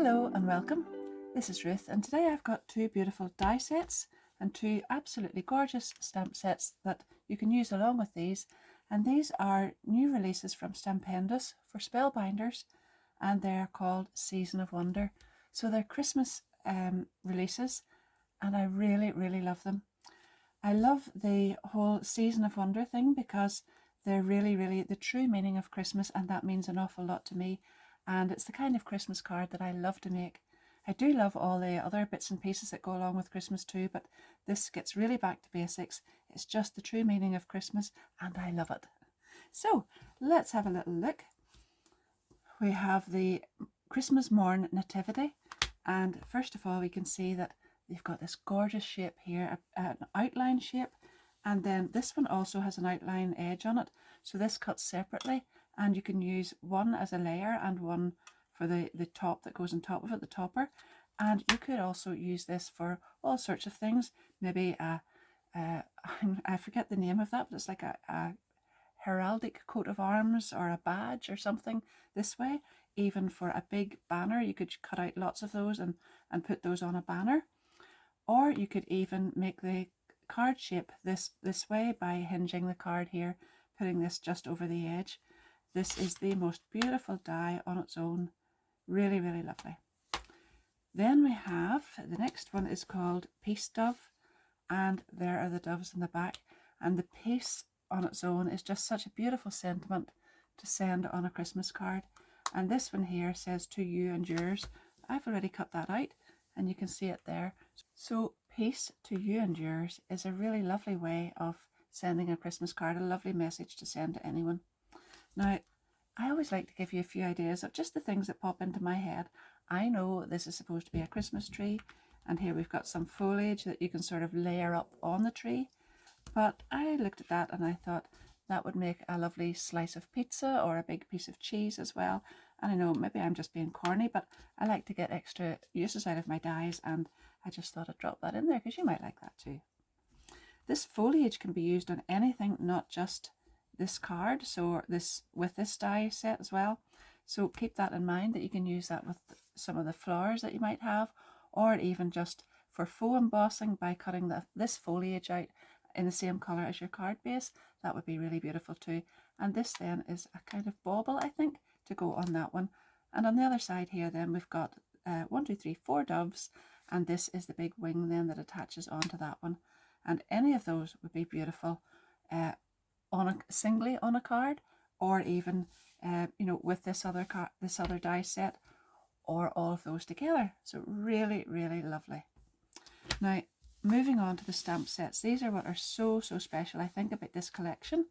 Hello and welcome. This is Ruth, and today I've got two beautiful die sets and two absolutely gorgeous stamp sets that you can use along with these. And these are new releases from Stampendous for Spellbinders, and they're called Season of Wonder. So they're Christmas releases, and I really love them. I love the whole Season of Wonder thing because they're really the true meaning of Christmas, and that means an awful lot to me. And it's the kind of Christmas card that I love to make. I do love all the other bits and pieces that go along with Christmas too, but this gets really back to basics. It's just the true meaning of Christmas, and I love it. So let's have a little look. We have the Christmas Morn Nativity, and first of all we can see that they've got this gorgeous shape here, an outline shape, and then this one also has an outline edge on it, so this cuts separately, and you can use one as a layer and one for the top that goes on top of it, the topper. And you could also use this for all sorts of things, maybe I forget the name of that, but it's like a heraldic coat of arms or a badge or something this way. Even for a big banner, you could cut out lots of those and put those on a banner. Or you could even make the card shape this way by hinging the card here, putting this just over the edge. This is the most beautiful die on its own. Really lovely. Then we have, the next one is called Peace Dove, and there are the doves in the back, and the peace on its own is just such a beautiful sentiment to send on a Christmas card. And this one here says to you and yours. I've already cut that out and you can see it there. So peace to you and yours is a really lovely way of sending a Christmas card, a lovely message to send to anyone. Now, I always like to give you a few ideas of just the things that pop into my head. I know this is supposed to be a Christmas tree, and here we've got some foliage that you can sort of layer up on the tree. But I looked at that and I thought that would make a lovely slice of pizza or a big piece of cheese as well. And I know maybe I'm just being corny, but I like to get extra uses out of my dies, and I just thought I'd drop that in there because you might like that too. This foliage can be used on anything, not just this card, so with this die set as well. So keep that in mind, that you can use that with some of the flowers that you might have, or even just for faux embossing by cutting this foliage out in the same color as your card base. That would be really beautiful too. And this then is a kind of bauble, I think, to go on that one. And on the other side here then we've got 4 doves, and this is the big wing then that attaches onto that one. And any of those would be beautiful singly on a card, or even with this other die set, or all of those together. So really lovely. Now, moving on to the stamp sets, these are what are so special, I think, about this collection.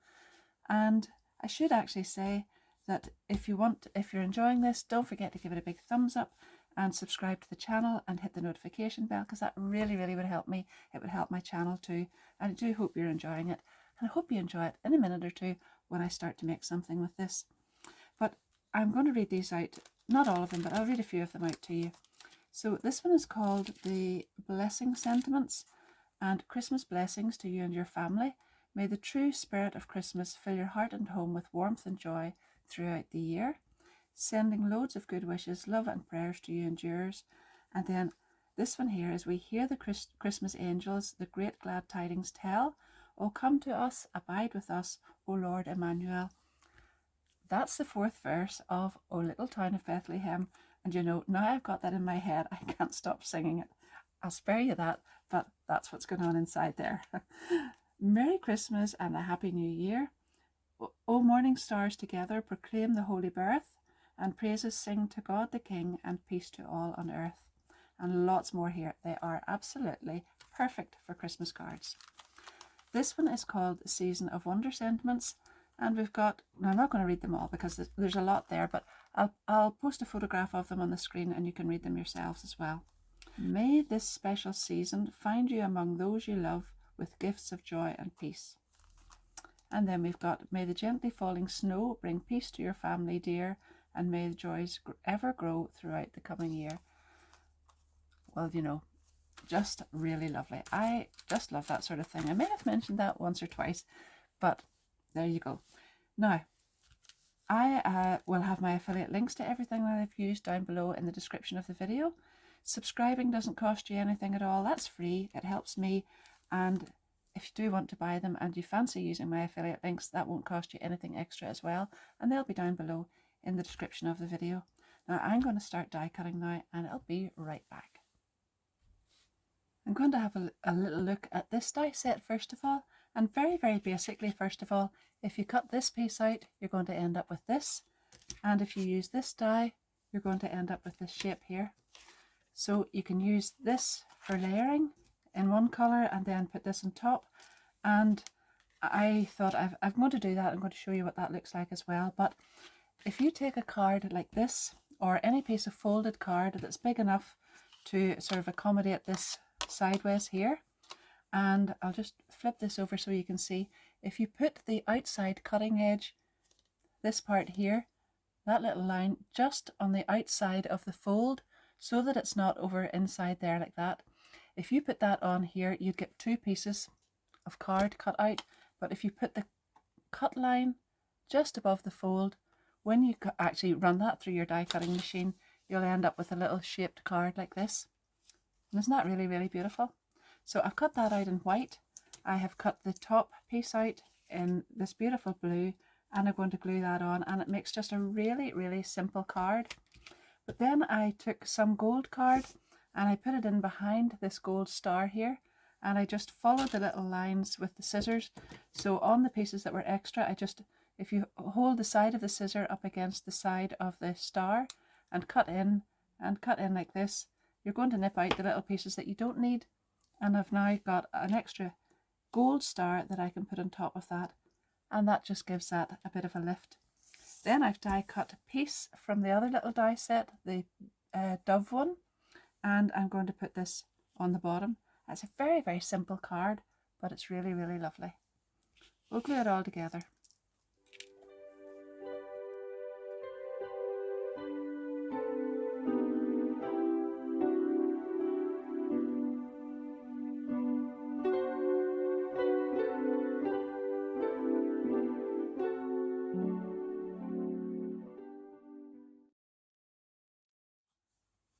And I should actually say that if you're enjoying this, don't forget to give it a big thumbs up and subscribe to the channel and hit the notification bell, because that really would help me. It would help my channel too. And I do hope you're enjoying it. And I hope you enjoy it in a minute or two when I start to make something with this. But I'm going to read these out, not all of them, but I'll read a few of them out to you. So this one is called the Blessing Sentiments, and Christmas blessings to you and your family. May the true spirit of Christmas fill your heart and home with warmth and joy throughout the year. Sending loads of good wishes, love and prayers to you and yours. And then this one here is, we hear the Christmas angels the great glad tidings tell. O come to us, abide with us, O Lord Emmanuel. That's the 4th verse of O Little Town of Bethlehem. And now I've got that in my head, I can't stop singing it. I'll spare you that, but that's what's going on inside there. Merry Christmas and a Happy New Year. O morning stars together proclaim the holy birth, and praises sing to God the King, and peace to all on earth. And lots more here. They are absolutely perfect for Christmas cards. This one is called Season of Wonder Sentiments, and we've got, now I'm not going to read them all because there's a lot there, but I'll post a photograph of them on the screen and you can read them yourselves as well. May this special season find you among those you love with gifts of joy and peace. And then we've got, may the gently falling snow bring peace to your family dear, and may the joys ever grow throughout the coming year. Well, just really lovely. I just love that sort of thing. I may have mentioned that once or twice, but there you go. Now, I will have my affiliate links to everything that I've used down below in the description of the video. Subscribing doesn't cost you anything at all. That's free. It helps me, and if you do want to buy them and you fancy using my affiliate links, that won't cost you anything extra as well, and they'll be down below in the description of the video. Now I'm going to start die cutting now, and I'll be right back. I'm going to have a little look at this die set first of all, and very basically, first of all, if you cut this piece out, you're going to end up with this, and if you use this die, you're going to end up with this shape here. So you can use this for layering in one colour and then put this on top, and I thought I'm going to do that. I'm going to show you what that looks like as well. But if you take a card like this, or any piece of folded card that's big enough to sort of accommodate this sideways here, and I'll just flip this over so you can see, if you put the outside cutting edge, this part here, that little line just on the outside of the fold, so that it's not over inside there like that. If you put that on here, you'd get two pieces of card cut out. But if you put the cut line just above the fold, when you actually run that through your die cutting machine, you'll end up with a little shaped card like this. And isn't that really beautiful? So I've cut that out in white. I have cut the top piece out in this beautiful blue, and I'm going to glue that on, and it makes just a really simple card. But then I took some gold card and I put it in behind this gold star here, and I just followed the little lines with the scissors. So on the pieces that were extra, if you hold the side of the scissor up against the side of the star and cut in like this, you're going to nip out the little pieces that you don't need. And I've now got an extra gold star that I can put on top of that, and that just gives that a bit of a lift. Then I've die cut a piece from the other little die set, the dove one, and I'm going to put this on the bottom. It's a very simple card, but it's really lovely. We'll glue it all together.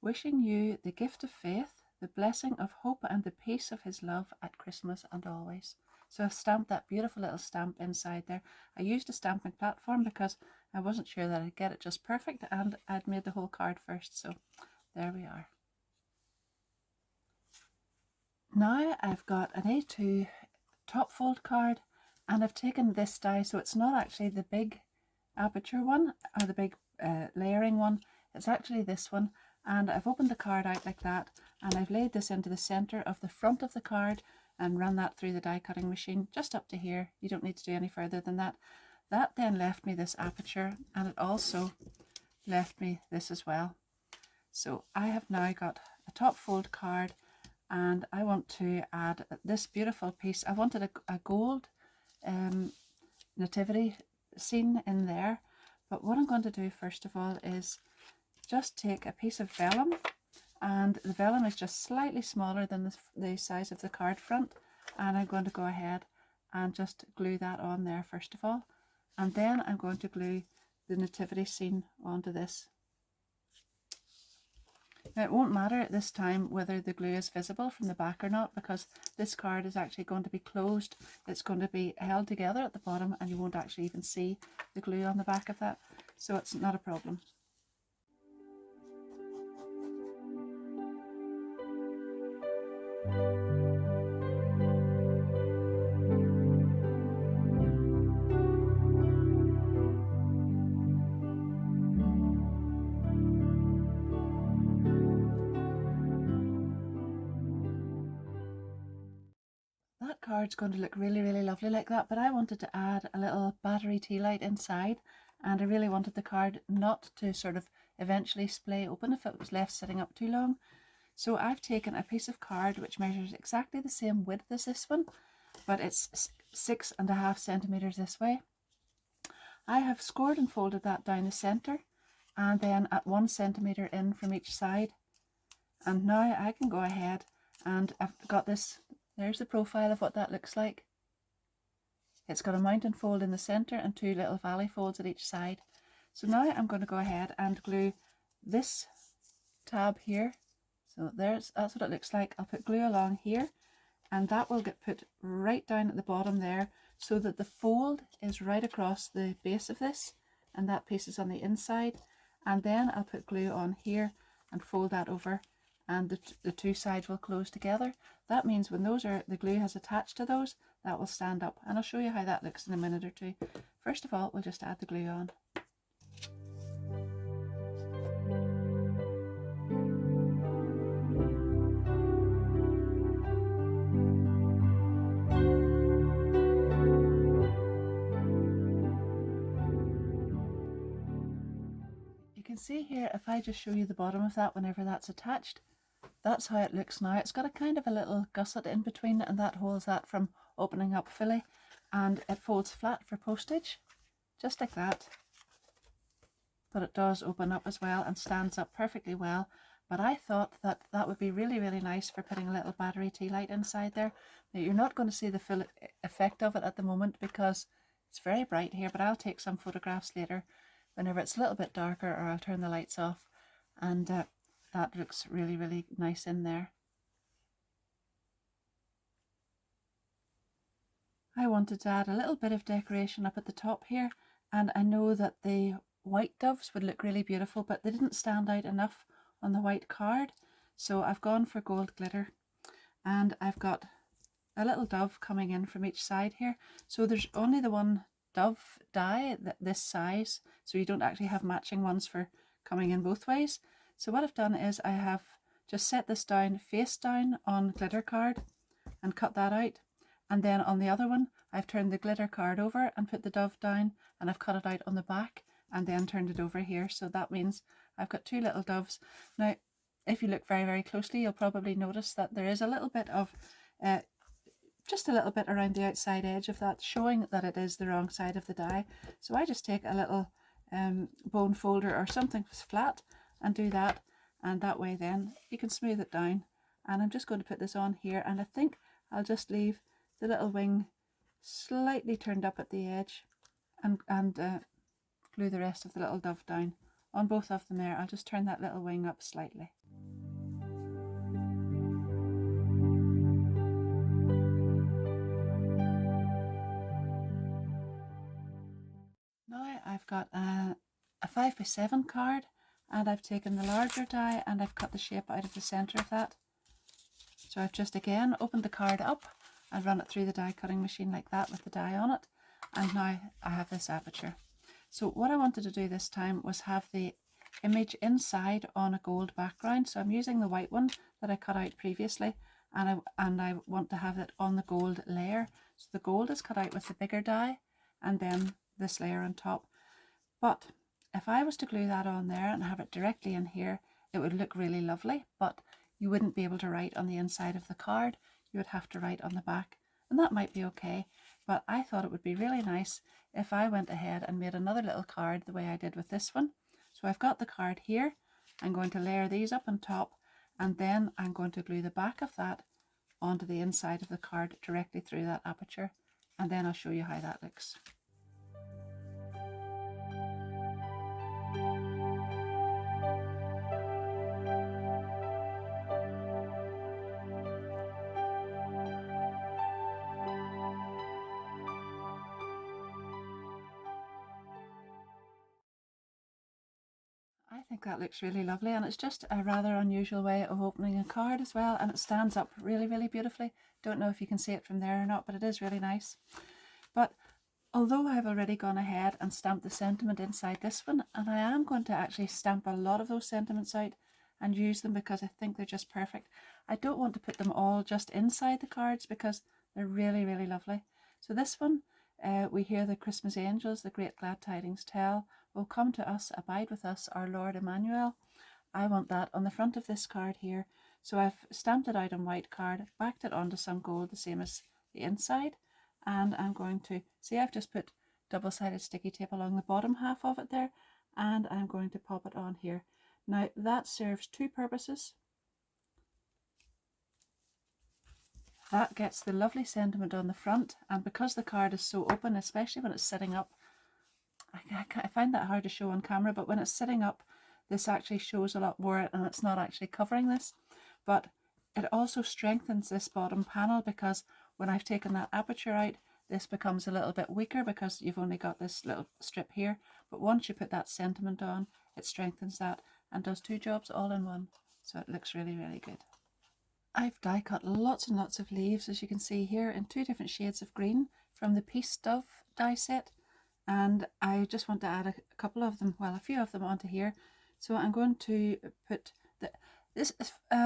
Wishing you the gift of faith, the blessing of hope, and the peace of his love at Christmas and always. So I've stamped that beautiful little stamp inside there. I used a stamping platform because I wasn't sure that I'd get it just perfect, and I'd made the whole card first. So there we are. Now I've got an A2 top fold card, and I've taken this die, so it's not actually the big Aperture one or the big layering one. It's actually this one. And I've opened the card out like that, and I've laid this into the center of the front of the card and run that through the die cutting machine just up to here. You don't need to do any further than that. That then left me this Aperture, and it also left me this as well. So I have now got a top fold card, and I want to add this beautiful piece. I wanted a gold nativity scene in there, but what I'm going to do first of all is just take a piece of vellum, and the vellum is just slightly smaller than the size of the card front, and I'm going to go ahead and just glue that on there first of all, and then I'm going to glue the nativity scene onto this. Now it won't matter at this time whether the glue is visible from the back or not, because this card is actually going to be closed. It's going to be held together at the bottom, and you won't actually even see the glue on the back of that, so it's not a problem. That card's going to look really lovely like that, but I wanted to add a little battery tea light inside, and I really wanted the card not to sort of eventually splay open if it was left sitting up too long. So I've taken a piece of card which measures exactly the same width as this one, but it's 6.5 centimeters this way. I have scored and folded that down the center, and then at 1 centimeter in from each side. And now I can go ahead, and I've got this. There's the profile of what that looks like. It's got a mountain fold in the center and 2 little valley folds at each side. So now I'm going to go ahead and glue this tab here. So that's what it looks like. I'll put glue along here, and that will get put right down at the bottom there, so that the fold is right across the base of this, and that piece is on the inside. And then I'll put glue on here and fold that over, and the two sides will close together. That means when the glue has attached to those, that will stand up, and I'll show you how that looks in a minute or two. First of all, we'll just add the glue on. You can see here, if I just show you the bottom of that whenever that's attached, that's how it looks now. It's got a kind of a little gusset in between, and that holds that from opening up fully, and it folds flat for postage, just like that. But it does open up as well and stands up perfectly well. But I thought that that would be really, really nice for putting a little battery tea light inside there. Now, you're not going to see the full effect of it at the moment because it's very bright here, but I'll take some photographs later whenever it's a little bit darker, or I'll turn the lights off, and that looks really, really nice in there. I wanted to add a little bit of decoration up at the top here, and I know that the white doves would look really beautiful, but they didn't stand out enough on the white card, so I've gone for gold glitter, and I've got a little dove coming in from each side here. So there's only the one dove die this size, so you don't actually have matching ones for coming in both ways. So what I've done is I have just set this down face down on glitter card and cut that out, and then on the other one I've turned the glitter card over and put the dove down, and I've cut it out on the back and then turned it over here. So that means I've got two little doves. Now if you look very, very closely, you'll probably notice that there is a little bit of just a little bit around the outside edge of that, showing that it is the wrong side of the die. So I just take a little bone folder or something flat and do that, and that way then you can smooth it down. And I'm just going to put this on here, and I think I'll just leave the little wing slightly turned up at the edge, and glue the rest of the little dove down on both of them there. I'll just turn that little wing up slightly. Now I've got a 5x7 card, and I've taken the larger die and I've cut the shape out of the centre of that. So I've just again opened the card up and run it through the die cutting machine like that with the die on it, and now I have this aperture. So what I wanted to do this time was have the image inside on a gold background. So I'm using the white one that I cut out previously, and I want to have it on the gold layer. So the gold is cut out with the bigger die, and then this layer on top. But if I was to glue that on there and have it directly in here, it would look really lovely, but you wouldn't be able to write on the inside of the card. You would have to write on the back, and that might be okay. But I thought it would be really nice if I went ahead and made another little card the way I did with this one. So I've got the card here. I'm going to layer these up on top, and then I'm going to glue the back of that onto the inside of the card directly through that aperture, and then I'll show you how that looks. I think that looks really lovely, and it's just a rather unusual way of opening a card as well, and it stands up really, really beautifully. Don't know if you can see it from there or not, but it is really nice. But although I've already gone ahead and stamped the sentiment inside this one, and I am going to actually stamp a lot of those sentiments out and use them because I think they're just perfect, I don't want to put them all just inside the cards because they're really, really lovely. So this one, we hear the Christmas angels, the great glad tidings tell, will come to us, abide with us, our Lord Emmanuel. I want that on the front of this card here. So I've stamped it out on white card, backed it onto some gold, the same as the inside, and I'm going to, see, I've just put double-sided sticky tape along the bottom half of it there, and I'm going to pop it on here. Now that serves two purposes. That gets the lovely sentiment on the front, and because the card is so open, especially when it's sitting up, I find that hard to show on camera, but when it's sitting up, this actually shows a lot more and it's not actually covering this. But it also strengthens this bottom panel because when I've taken that aperture out, this becomes a little bit weaker because you've only got this little strip here. But once you put that sentiment on, it strengthens that and does two jobs all in one. So it looks really, really good. I've die cut lots and lots of leaves, as you can see here, in two different shades of green from the Peace Dove die set. And I just want to add a couple of them, well, a few of them onto here. So I'm going to put this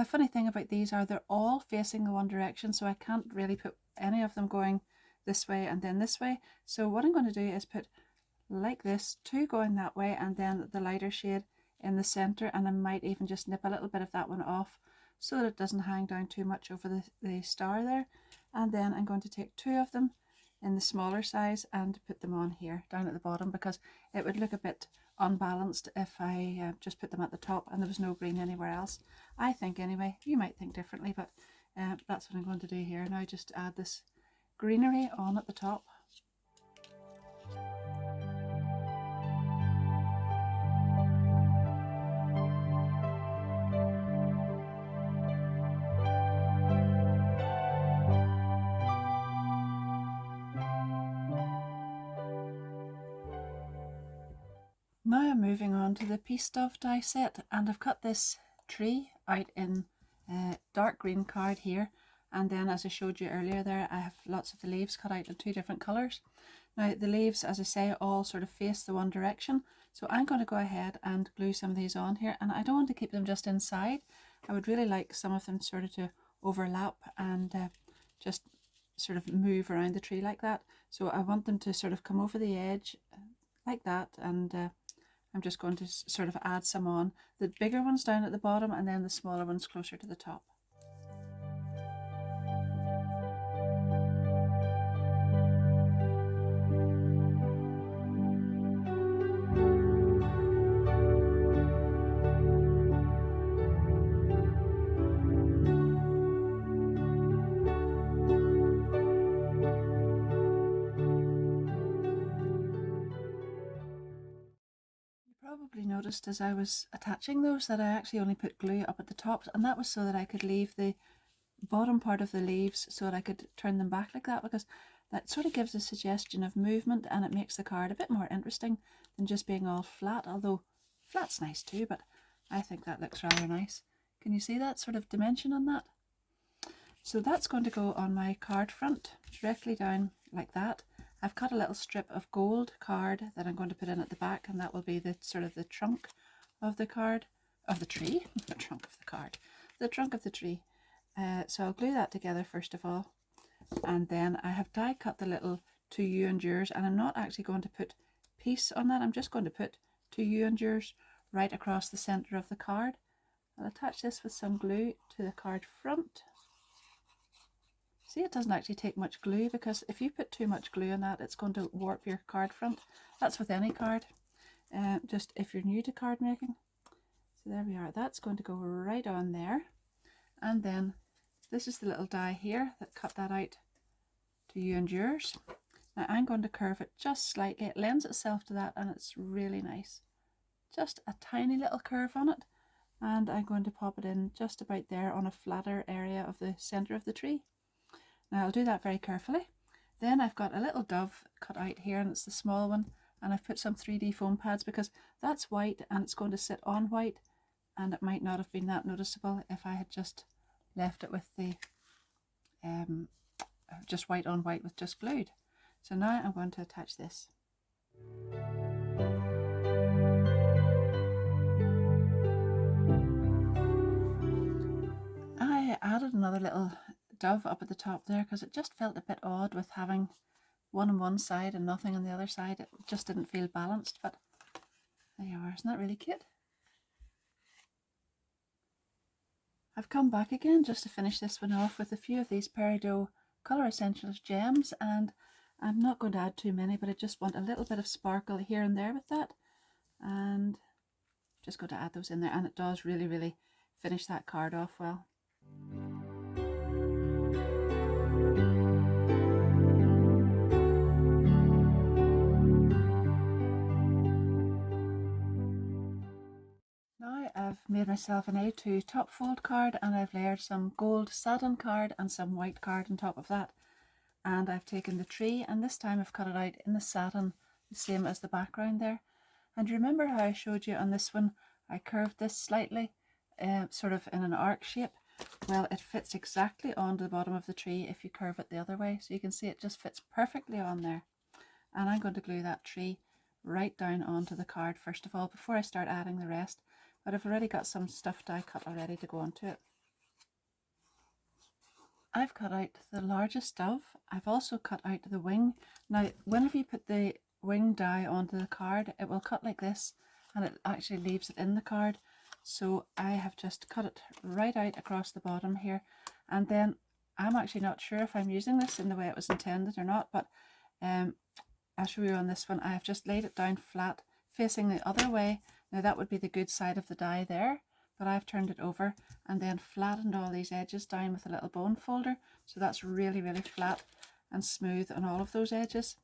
funny thing about these are they're all facing the one direction, so I can't really put any of them going this way and then this way. So what I'm going to do is put like this, two going that way and then the lighter shade in the center, and I might even just nip a little bit of that one off so that it doesn't hang down too much over the star there. And then I'm going to take two of them in the smaller size and put them on here down at the bottom, because it would look a bit unbalanced if I just put them at the top and there was no green anywhere else. I think anyway. You might think differently, but that's what I'm going to do here. Now just add this greenery on at the top. Now I'm moving on to the Peace Dove die set, and I've cut this tree out in dark green card here, and then as I showed you earlier there, I have lots of the leaves cut out in two different colours. Now the leaves, as I say, all sort of face the one direction, so I'm going to go ahead and glue some of these on here, and I don't want to keep them just inside. I would really like some of them sort of to overlap and just sort of move around the tree like that. So I want them to sort of come over the edge like that, and I'm just going to sort of add some on. The bigger ones down at the bottom and then the smaller ones closer to the top. Probably noticed as I was attaching those that I actually only put glue up at the tops, and that was so that I could leave the bottom part of the leaves so that I could turn them back like that, because that sort of gives a suggestion of movement and it makes the card a bit more interesting than just being all flat, although flat's nice too, but I think that looks rather nice. Can you see that sort of dimension on that? So that's going to go on my card front directly down like that. I've cut a little strip of gold card that I'm going to put in at the back, and that will be the sort of the trunk of the card, of the tree, the trunk of the card, the trunk of the tree. So I'll glue that together first of all, and then I have die cut the little to you and yours, and I'm not actually going to put peace on that. I'm just going to put to you and yours right across the center of the card. I'll attach this with some glue to the card front. See, it doesn't actually take much glue, because if you put too much glue on that, it's going to warp your card front. That's with any card, just if you're new to card making. So there we are, that's going to go right on there. And then this is the little die here that cut that out to you and yours. Now I'm going to curve it just slightly. It lends itself to that and it's really nice. Just a tiny little curve on it. And I'm going to pop it in just about there on a flatter area of the center of the tree. Now I'll do that very carefully. Then I've got a little dove cut out here, and it's the small one, and I've put some 3D foam pads because that's white and it's going to sit on white, and it might not have been that noticeable if I had just left it with the just white on white with just glued. So now I'm going to attach this. I added another little dove up at the top there because it just felt a bit odd with having one on one side and nothing on the other side. It just didn't feel balanced, but there you are. Isn't that really cute? I've come back again just to finish this one off with a few of these Peridot Colour Essentials gems, and I'm not going to add too many, but I just want a little bit of sparkle here and there with that, and just going to add those in there, and it does really, really finish that card off well. now I've made myself an A2 top fold card, and I've layered some gold satin card and some white card on top of that. And I've taken the tree, and this time I've cut it out in the satin, the same as the background there. And remember how I showed you on this one, I curved this slightly, sort of in an arc shape. Well, it fits exactly onto the bottom of the tree if you curve it the other way. So you can see it just fits perfectly on there. And I'm going to glue that tree right down onto the card first of all, before I start adding the rest. But I've already got some stuff die cut already to go onto it. I've cut out the largest dove. I've also cut out the wing. Now, whenever you put the wing die onto the card, it will cut like this, and it actually leaves it in the card. So I have just cut it right out across the bottom here. And then I'm actually not sure if I'm using this in the way it was intended or not, but I'll show you on this one. I have just laid it down flat, facing the other way. Now that would be the good side of the die there, but I've turned it over and then flattened all these edges down with a little bone folder. So that's really, really flat and smooth on all of those edges.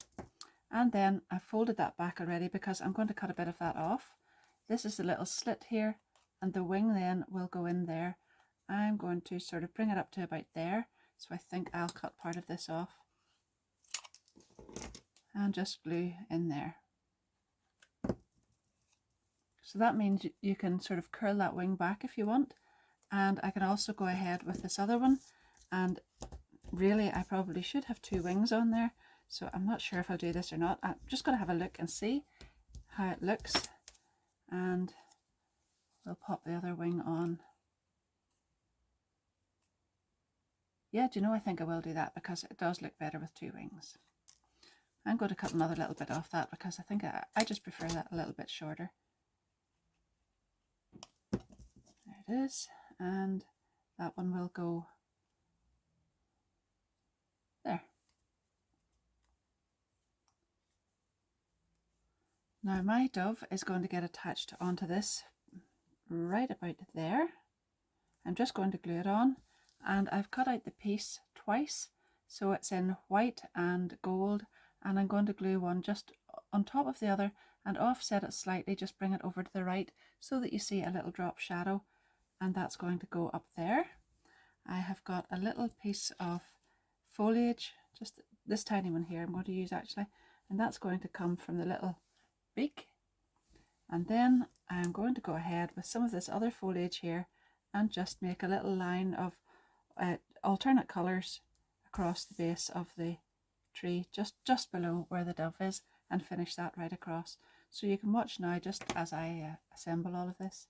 And then I've folded that back already because I'm going to cut a bit of that off. This is the little slit here, and the wing then will go in there. I'm going to sort of bring it up to about there. So I think I'll cut part of this off and just glue in there. So that means you can sort of curl that wing back if you want. And I can also go ahead with this other one, and really I probably should have two wings on there, so I'm not sure if I'll do this or not. I'm just going to have a look and see how it looks, and we'll pop the other wing on. Yeah, do you know, I think I will do that because it does look better with two wings. I'm going to cut another little bit off that because I think I just prefer that a little bit shorter. There it is, and that one will go there. Now my dove is going to get attached onto this right about there. I'm just going to glue it on, and I've cut out the piece twice, so it's in white and gold, and I'm going to glue one just on top of the other and offset it slightly, just bring it over to the right so that you see a little drop shadow, and that's going to go up there. I have got a little piece of foliage, just this tiny one here I'm going to use actually, and that's going to come from the little beak. And then I'm going to go ahead with some of this other foliage here and just make a little line of alternate colours across the base of the tree, just below where the dove is, and finish that right across. So you can watch now just as I assemble all of this.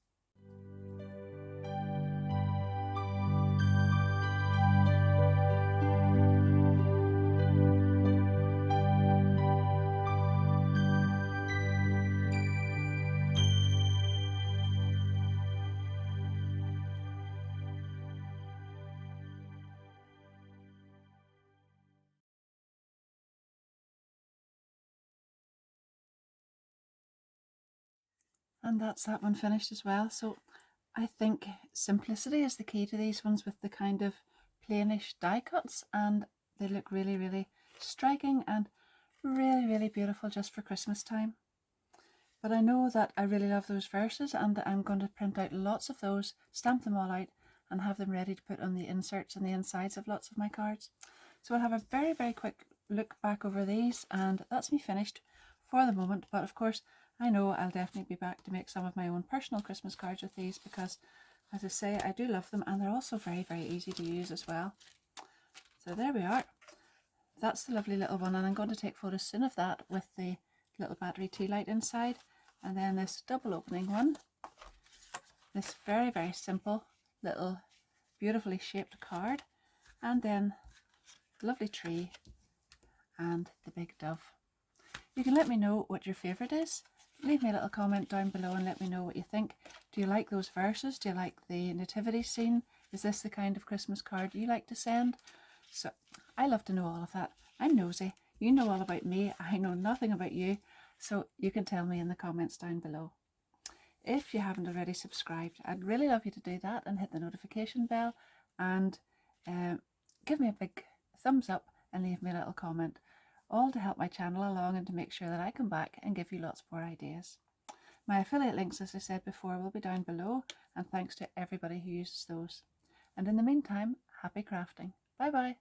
And that's that one finished as well. So I think simplicity is the key to these ones, with the kind of plainish die cuts, and they look really, really striking and really, really beautiful just for Christmas time. But I know that I really love those verses, and that I'm going to print out lots of those, stamp them all out, and have them ready to put on the inserts and the insides of lots of my cards. So I'll have a very, very quick look back over these, and that's me finished for the moment. But of course, I know I'll definitely be back to make some of my own personal Christmas cards with these, because as I say, I do love them, and they're also very, very easy to use as well. So there we are. That's the lovely little one, and I'm going to take photos soon of that with the little battery tea light inside. And then this double opening one, this very, very simple little beautifully shaped card, and then the lovely tree and the big dove. You can let me know what your favourite is. Leave me a little comment down below and let me know what you think. Do you like those verses? Do you like the nativity scene? Is this the kind of Christmas card you like to send? So I love to know all of that. I'm nosy. You know all about me. I know nothing about you. So you can tell me in the comments down below. If you haven't already subscribed, I'd really love you to do that and hit the notification bell, and give me a big thumbs up and leave me a little comment. All to help my channel along and to make sure that I come back and give you lots more ideas. My affiliate links, as I said before, will be down below, and thanks to everybody who uses those. And in the meantime, happy crafting. Bye bye.